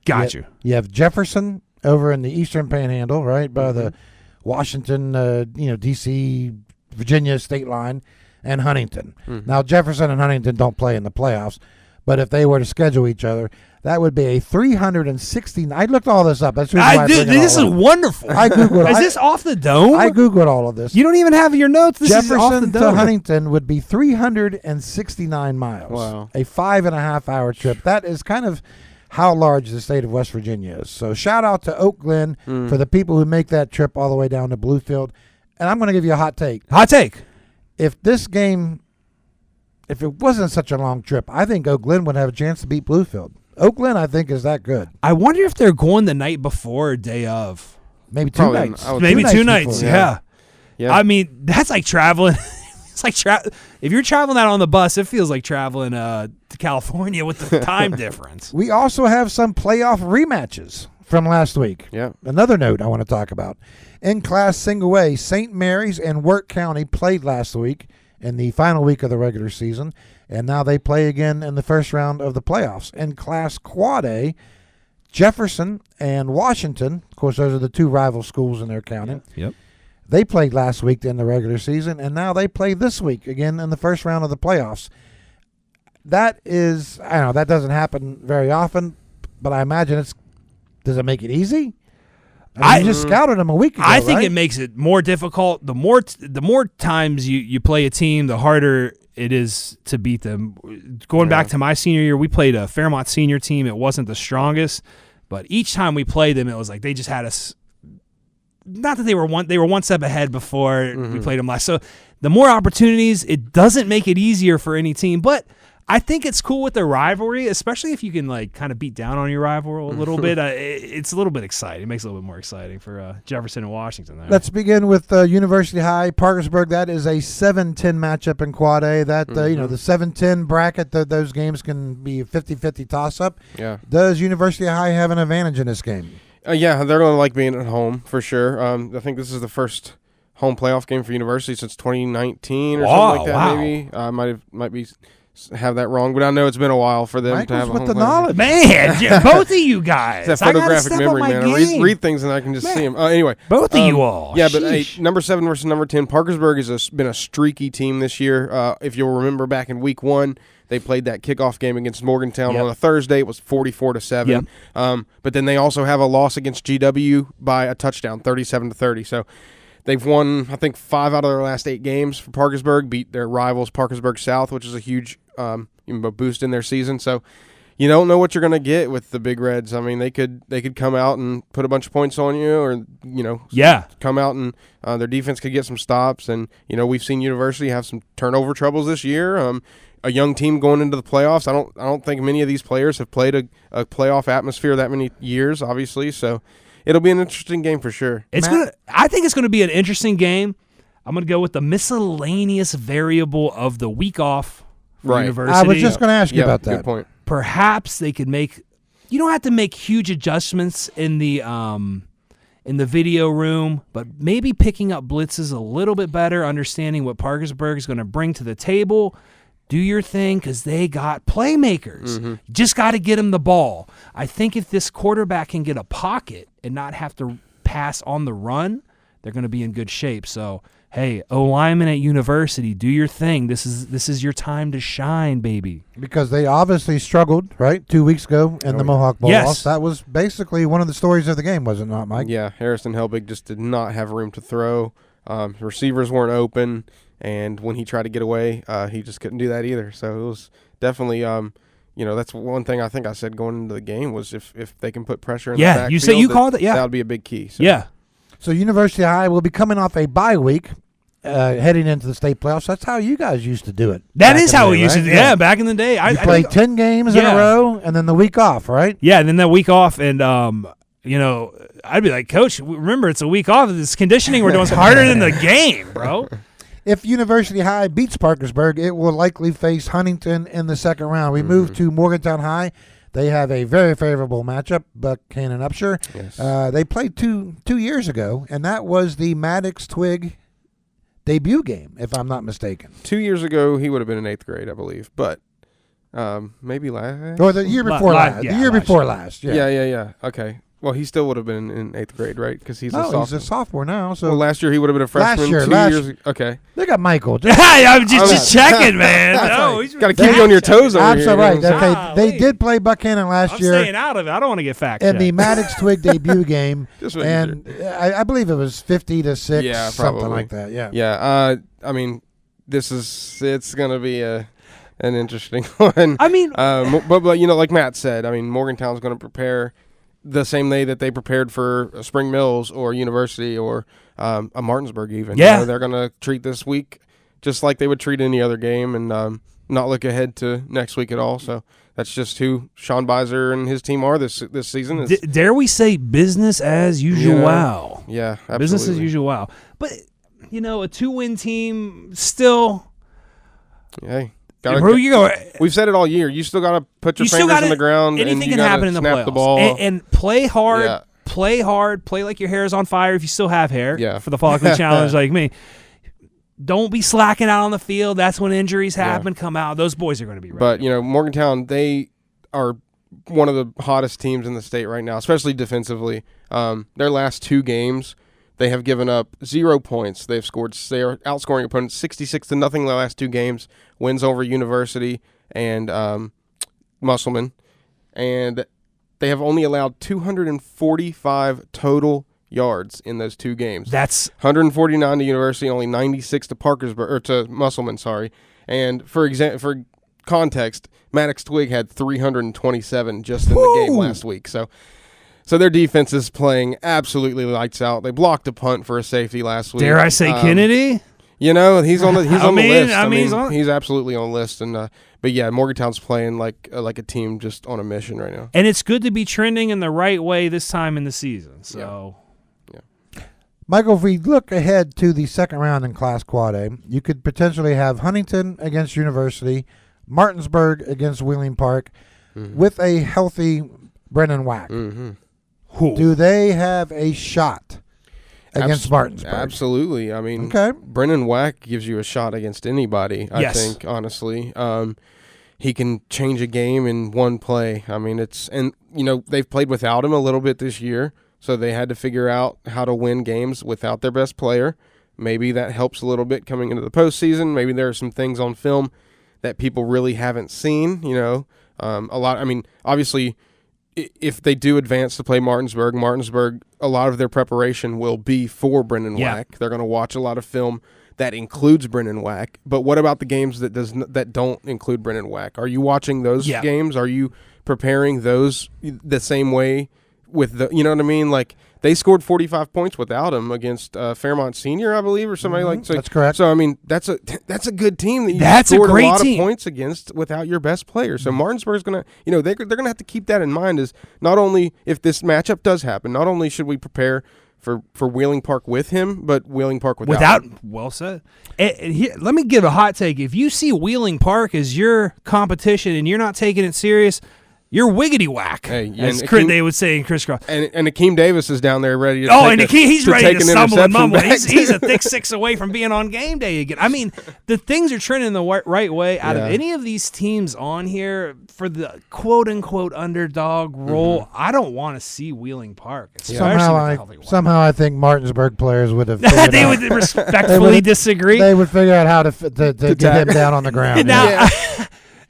Got you. You have Jefferson over in the eastern panhandle, right, by the Washington, D.C., Virginia state line, and Huntington. Now, Jefferson and Huntington don't play in the playoffs, but if they were to schedule each other, That would be a 360. I looked all this up. That's the reason why I bring it This all is up. wonderful. I googled. Is this off the dome? I googled all of this. You don't even have your notes. This is off the Jefferson to dome. Huntington would be 369 miles. Wow. A 5.5-hour trip. That is kind of how large the state of West Virginia is. So shout out to Oak Glen for the people who make that trip all the way down to Bluefield. And I'm going to give you a hot take. Hot take. If this game, if it wasn't such a long trip, I think Oak Glen would have a chance to beat Bluefield. Oak Glen, I think, is that good. I wonder if they're going the night before or day of. Maybe two Probably, nights. I would Maybe two before. nights. Yeah. Yeah. I mean, that's like traveling. It's like if you're traveling out on the bus, it feels like traveling to California with the time difference. We also have some playoff rematches from last week. Yeah. Another note I want to talk about. In Class Single A, St. Mary's and Wirt County played last week in the final week of the regular season, and now they play again in the first round of the playoffs. In Class Quad A, Jefferson and Washington, of course, those are the two rival schools in their county. Yep. They played last week in the regular season, and now they play this week again in the first round of the playoffs. That is, I know that doesn't happen very often, but I imagine does it make it easy? I mean, you just scouted them a week ago, I think right? it makes it more difficult. The more times you play a team, the harder it is to beat them. Going back to my senior year, we played a Fairmont senior team. It wasn't the strongest, but each time we played them, it was like they just had us. Not that they were one step ahead before we played them last. So the more opportunities, it doesn't make it easier for any team, but I think it's cool with the rivalry, especially if you can like kind of beat down on your rival a little bit. It's a little bit exciting. It makes it a little bit more exciting for Jefferson and Washington there. Let's begin with University High Parkersburg. That is a 7-10 matchup in Quad A. That the 7-10 bracket, those games can be a 50-50 toss-up. Yeah. Does University High have an advantage in this game? Yeah, they're going to like being at home for sure. I think this is the first home playoff game for University since 2019 or something like that. Wow. Maybe might be have that wrong, but I know it's been a while for them Mike to have a was home with the playoff. knowledge. Man, both of you guys. It's that I gotta photographic step memory, up my man. I game. read things and I can just see them. Anyway, Both of you all. Yeah, but hey, Sheesh. number 7 versus number 10. Parkersburg has been a streaky team this year. If you'll remember back in week 1, they played that kickoff game against Morgantown on a Thursday. It was 44-7. Yep. But then they also have a loss against GW by a touchdown, 37-30. So they've won, I think, 5 out of their last 8 games for Parkersburg, beat their rivals Parkersburg South, which is a huge boost in their season. So you don't know what you're going to get with the Big Reds. I mean, they could come out and put a bunch of points on you, or come out and their defense could get some stops. And we've seen University have some turnover troubles this year. A young team going into the playoffs. I don't think many of these players have played a playoff atmosphere that many years, obviously. So it'll be an interesting game for sure. I think it's going to be an interesting game. I'm going to go with the miscellaneous variable of the week off for University. I was just going to ask you about that. Good point. Perhaps they could make. You don't have to make huge adjustments in the video room, but maybe picking up blitzes a little bit better, understanding what Parkersburg is going to bring to the table. Do your thing because they got playmakers. You just got to get them the ball. I think if this quarterback can get a pocket and not have to pass on the run, they're going to be in good shape. So, hey, O-lineman at University, do your thing. This is your time to shine, baby. Because they obviously struggled, right, 2 weeks ago in the Mohawk Bowl loss. That was basically one of the stories of the game, was it not, Mike? Yeah, Harrison Helbig just did not have room to throw. Receivers weren't open. And when he tried to get away, he just couldn't do that either. So it was definitely, that's one thing I think I said going into the game was if they can put pressure in the backfield. You say you called it. Yeah, that would be a big key. So. Yeah. So University High will be coming off a bye week, heading into the state playoffs. That's how you guys used to do it. That is how we used to do it. Yeah, back in the day. You played 10 games in a row, and then the week off, right? Yeah, and then that week off, and I'd be like, Coach, remember it's a week off. This conditioning we're doing is harder than the game, bro. If University High beats Parkersburg, it will likely face Huntington in the second round. We move to Morgantown High. They have a very favorable matchup, Buck Cannon Upshur. Yes. They played two years ago, and that was the Maddox-Twig debut game, if I'm not mistaken. 2 years ago, he would have been in 8th grade, I believe. But maybe last. Or the year before last. The year before last. Yeah. Yeah. Okay. Well, he still would have been in 8th grade, right? Because he's a No, sophomore. he's a sophomore now. So Well, last year he would have been a freshman. year, 2 last- years ago. Okay. they got Michael. Hey, I'm just checking, man. No, he's Got to keep you on your toes over here. Absolutely right. You know what I'm saying? Okay, they did play Buchanan last I'm year staying out of it. I don't want to get fact in checked. the Maddox Twig debut game, Just making and I believe it was 50-6, Yeah, something probably. like that. Yeah. Yeah. I mean, it's going to be an interesting one. I mean, but like Matt said, I mean, Morgantown's going to prepare the same way that they prepared for Spring Mills or University or a Martinsburg even. Yeah. They're going to treat this week just like they would treat any other game and not look ahead to next week at all. So that's just who Sean Beiser and his team are this season. dare we say business as usual? Yeah, absolutely. Business as usual. But, a 2-win team still. Hey. We've said it all year. You still got to put your fingers in the ground. Anything and you can gotta happen in the snap playoffs. the ball. And play hard. Yeah. Play hard. Play like your hair is on fire if you still have hair. Yeah. For the Falkland Challenge like me. Don't be slacking out on the field. That's when injuries happen. Come out. Those boys are going to be ready. But, Morgantown, they are one of the hottest teams in the state right now, especially defensively. Their last 2 games, they have given up 0 points. They are outscoring opponents 66-0 the last 2 games. Wins over University and Musselman. And they have only allowed 245 total yards in those 2 games. That's 149 to University, only 96 to Musselman, sorry. And for context, Maddox Twig had 327 just in the game last week. So their defense is playing absolutely lights out. They blocked a punt for a safety last week. dare I say Kennedy? He's on the list. He's He's absolutely on the list. And but yeah, Morgantown's playing like a team just on a mission right now. And it's good to be trending in the right way this time in the season. So, Michael, if we look ahead to the second round in Class Quad A, you could potentially have Huntington against University, Martinsburg against Wheeling Park, with a healthy Brennan Wack. Do they have a shot against Martinsburg? Absolutely. I mean, Okay. Brennan Wack gives you a shot against anybody, I Yes. think, honestly. He can change a game in one play. I mean, they've played without him a little bit this year, so they had to figure out how to win games without their best player. Maybe that helps a little bit coming into the postseason. Maybe there are some things on film that people really haven't seen, a lot. I mean, obviously, if they do advance to play Martinsburg, a lot of their preparation will be for Brennan Wack. They're going to watch a lot of film that includes Brennan Wack. But what about the games that don't include Brennan Wack? Are you watching those games? Are you preparing those the same way with the, you know what I mean? Like, they scored 45 points without him against Fairmont Senior, I believe, or somebody like that. That's correct. So, I mean, that's a good team that you That's scored a great lot team. of points against without your best player. So Martinsburg's going to, they're going to have to keep that in mind, is not only if this matchup does happen, not only should we prepare for Wheeling Park with him, but Wheeling Park without him. Well said. And here, let me give a hot take. If you see Wheeling Park as your competition and you're not taking it serious, you're wiggity whack. Hey, as and they would say in crisscross. And Akeem Davis is down there ready to he's ready take to an stumble and interception mumble. back. He's a thick 6 away from being on game day again. I mean, the things are trending the right way. Out of any of these teams on here for the quote-unquote underdog role, I don't want to see Wheeling Park. Somehow I think Martinsburg players would have figured they out, would respectfully disagree. They would figure out how to get him down on the ground.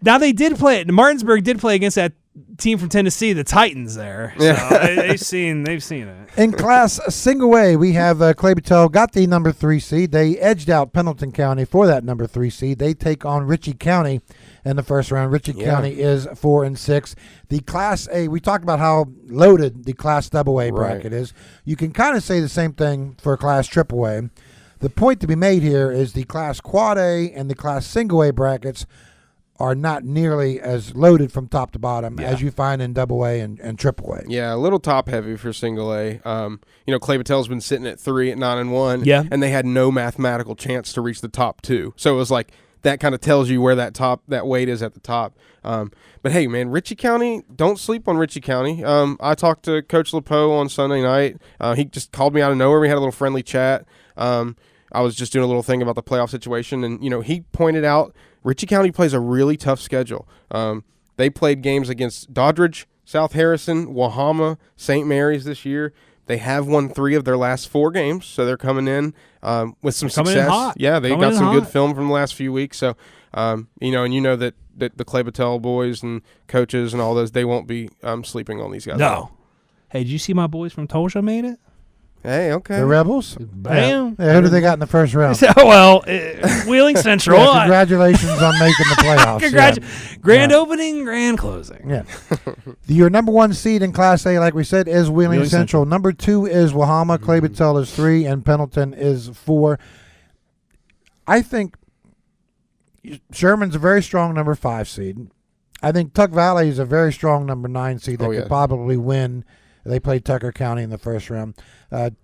Now they did play it. Martinsburg did play against that team from Tennessee, the Titans there. So they've seen it. In Class Single A, we have Clay Battelle got the number 3 seed. They edged out Pendleton County for that number 3 seed. They take on Ritchie County in the first round. Ritchie County is 4-6. The Class A, we talked about how loaded the Class AA bracket is. You can kind of say the same thing for Class AAA. The point to be made here is the Class Quad A and the Class Single A brackets are not nearly as loaded from top to bottom as you find in AA and AAA. Yeah, a little top heavy for single A. Clay Battelle's been sitting at 3 at 9-1. Yeah. And they had no mathematical chance to reach the top 2. So it was like that kind of tells you where that weight is at the top. But hey, man, Ritchie County, don't sleep on Ritchie County. I talked to Coach LePeau on Sunday night. He just called me out of nowhere. We had a little friendly chat. I was just doing a little thing about the playoff situation, and he pointed out Ritchie County plays a really tough schedule. They played games against Doddridge, South Harrison, Wahama, St. Mary's this year. They have won 3 of their last 4 games, so they're coming in with some success. Yeah, they got some good film from the last few weeks. So, that the Clay Battelle boys and coaches and all those, they won't be sleeping on these guys. No. Hey, did you see my boys from Tulsa made it? Hey, okay. The Rebels? Bam. Yeah, who do they got in the first round? Wheeling Central. Yeah, congratulations on making the playoffs. Grand opening, grand closing. Yeah. Your number 1 seed in Class A, like we said, is Wheeling Central. Number 2 is Wahama. Clay Battelle is 3, and Pendleton is 4. I think Sherman's a very strong number 5 seed. I think Tug Valley is a very strong number 9 seed that could probably win. They played Tucker County in the first round.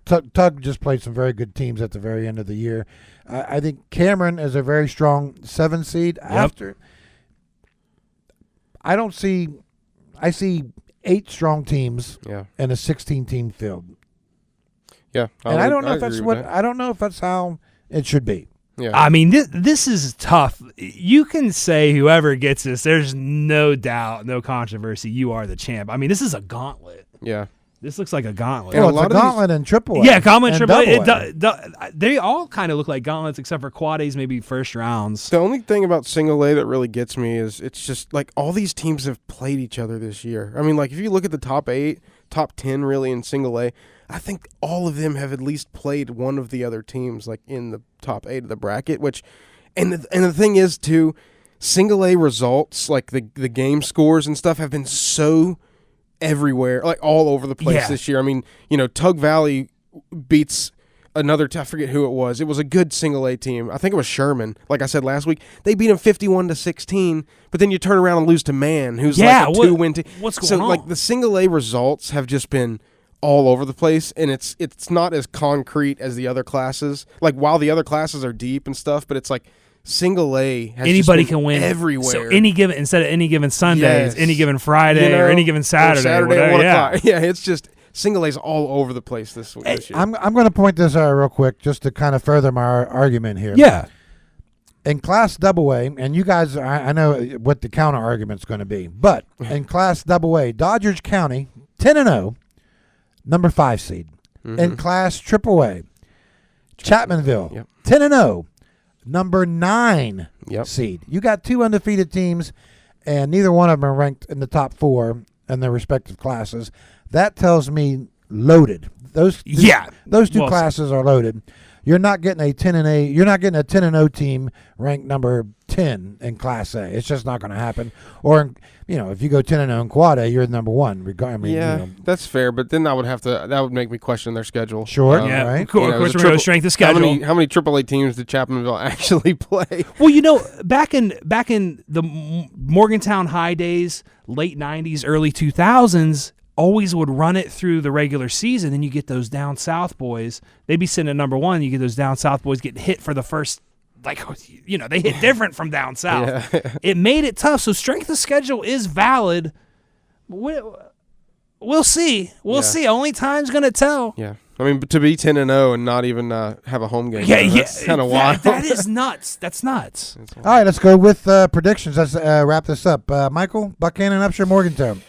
Tug just played some very good teams at the very end of the year. I think Cameron is a very strong 7 seed. After, I see 8 strong teams in a 16-team field. Yeah, I don't know if that's how it should be. Yeah. I mean, this is tough. You can say whoever gets this, there's no doubt, no controversy, you are the champ. I mean, this is a gauntlet. Yeah. This looks like a gauntlet. Well, it's a gauntlet in AAA. Yeah, gauntlet in AAA. They all kind of look like gauntlets except for quad A's, maybe first rounds. The only thing about single A that really gets me is it's just like all these teams have played each other this year. I mean, like if you look at the top 8, top 10 really in single A, I think all of them have at least played one of the other teams like in the top 8 of the bracket, and the thing is too, single A results, like the game scores and stuff have been so everywhere, like all over the place this year. I mean, Tug Valley beats another I forget who it was. It was a good single A team. I think it was Sherman. Like I said last week, they beat them 51-16, but then you turn around and lose to Man, who's like a 2-win team. What's going on? So like the single A results have just been all over the place, and it's not as concrete as the other classes. Like while the other classes are deep and stuff, but it's like single A has anybody can win everywhere. So instead of any given Sunday, it's any given Friday or any given Saturday. At 1 o'clock. Yeah, it's just single A's all over the place this year. I'm going to point this out real quick just to kind of further my argument here. Yeah. In Class AA, and you guys, I know what the counter argument's going to be, but in Class AA, Doddridge County 10-0. Number 5 seed. In Class AAA, Chapmanville, 10-0, number 9 seed. You got 2 undefeated teams, and neither one of them are ranked in the top 4 in their respective classes. That tells me loaded. Those two classes are loaded. You're not getting a 10-8. You're not getting a 10-0 team ranked number 10 in Class A. It's just not going to happen. Or if you go 10-0 in Quad A, you're number 1. That's fair. But then that would make me question their schedule. Sure, right. Of course, we're going to strength of schedule. How many AAA teams did Chapmanville actually play? Well, back in the Morgantown high days, late '90s, early 2000s. Always would run it through the regular season, then you get those down south boys. They'd be sitting at number 1. You get those down south boys getting hit for the first, they hit different from down south. Yeah. It made it tough. So strength of schedule is valid. We'll see. We'll see. Only time's gonna tell. Yeah. I mean, to be 10-0 and not even have a home game. That's kind of wild. That is nuts. That's nuts. All right, let's go with predictions. Let's wrap this up. Michael, Buchanan, Upshur, Morgantown.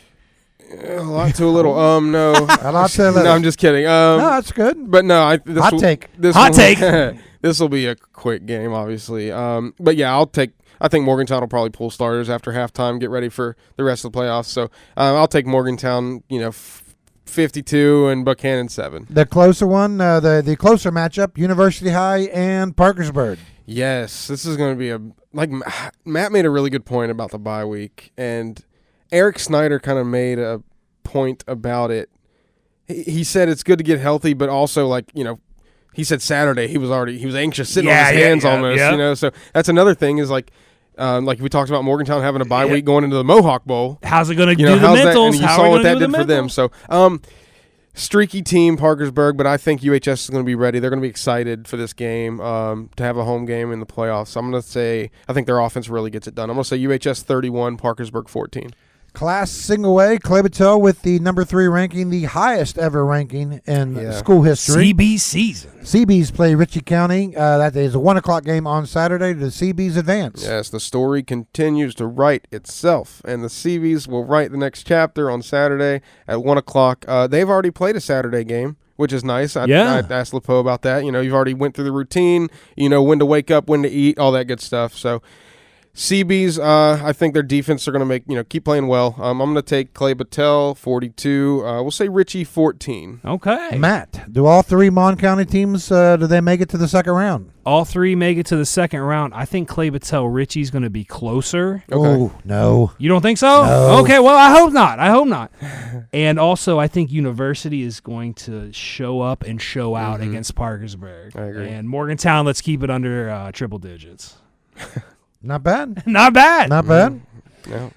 A lot to a little. No. A lot to a little. No, I'm just kidding. No, that's good. But no, hot take. This will be a quick game, obviously. But yeah, I think Morgantown will probably pull starters after halftime, get ready for the rest of the playoffs. So I'll take Morgantown, 52 and Buchanan 7. The closer one, the closer matchup, University High and Parkersburg. Yes, this is going to be Matt made a really good point about the bye week, and Eric Snyder kind of made a point about it. He said it's good to get healthy, but also he said Saturday he was anxious sitting on his hands almost. So that's another thing is like we talked about Morgantown having a bye week going into the Mohawk Bowl. How's it going to do the mentals? And you saw what that did for them. So streaky team Parkersburg, but I think UHS is going to be ready. They're going to be excited for this game to have a home game in the playoffs. So I'm going to say I think their offense really gets it done. I'm going to say UHS 31, Parkersburg 14. Class single A, Clay Battelle with the number 3 ranking, the highest ever ranking in school history. CB season. CBs play Ritchie County. That is a 1 o'clock game on Saturday. The CBs advance. Yes, the story continues to write itself, and the CBs will write the next chapter on Saturday at 1 o'clock. They've already played a Saturday game, which is nice. I asked LePo about that. You've already went through the routine. You know when to wake up, when to eat, all that good stuff. So CBs, I think their defense are going to keep playing well. I'm going to take Clay Battelle 42. We'll say Ritchie 14. Okay. Matt, do all 3 Mon County teams, do they make it to the second round? All 3 make it to the second round. I think Clay Battelle Ritchie's going to be closer. Okay. Oh, no. You don't think so? No. Okay, well, I hope not. And also, I think University is going to show up and show out against Parkersburg. I agree. And Morgantown, let's keep it under triple digits. Not bad. Not bad. Not bad. Yeah.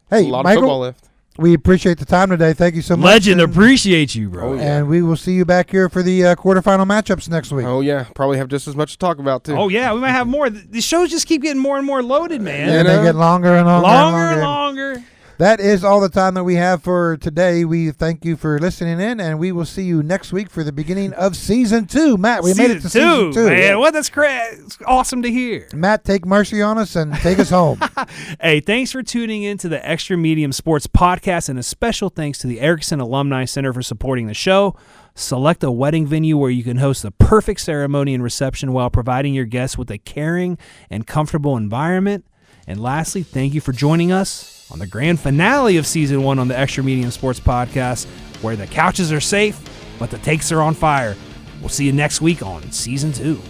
Hey, A lot of Michael, football left. we appreciate the time today. Thank you so much. Legend, appreciate you, bro. Oh, yeah. And we will see you back here for the quarterfinal matchups next week. Oh, yeah. Probably have just as much to talk about, too. Oh, yeah, we might have more. The shows just keep getting more and more loaded, man. And they get longer and longer and Longer. That is all the time that we have for today. We thank you for listening in, and we will see you next week for the beginning of Season 2. Matt, we made it to Season 2. Man, what? That's it's awesome to hear. Matt, take mercy on us and take us home. Hey, thanks for tuning in to the Extra Medium Sports Podcast, and a special thanks to the Erickson Alumni Center for supporting the show. Select a wedding venue where you can host the perfect ceremony and reception while providing your guests with a caring and comfortable environment. And lastly, thank you for joining us on the grand finale of Season 1 on the Extra Medium Sports Podcast, where the couches are safe, but the takes are on fire. We'll see you next week on Season 2.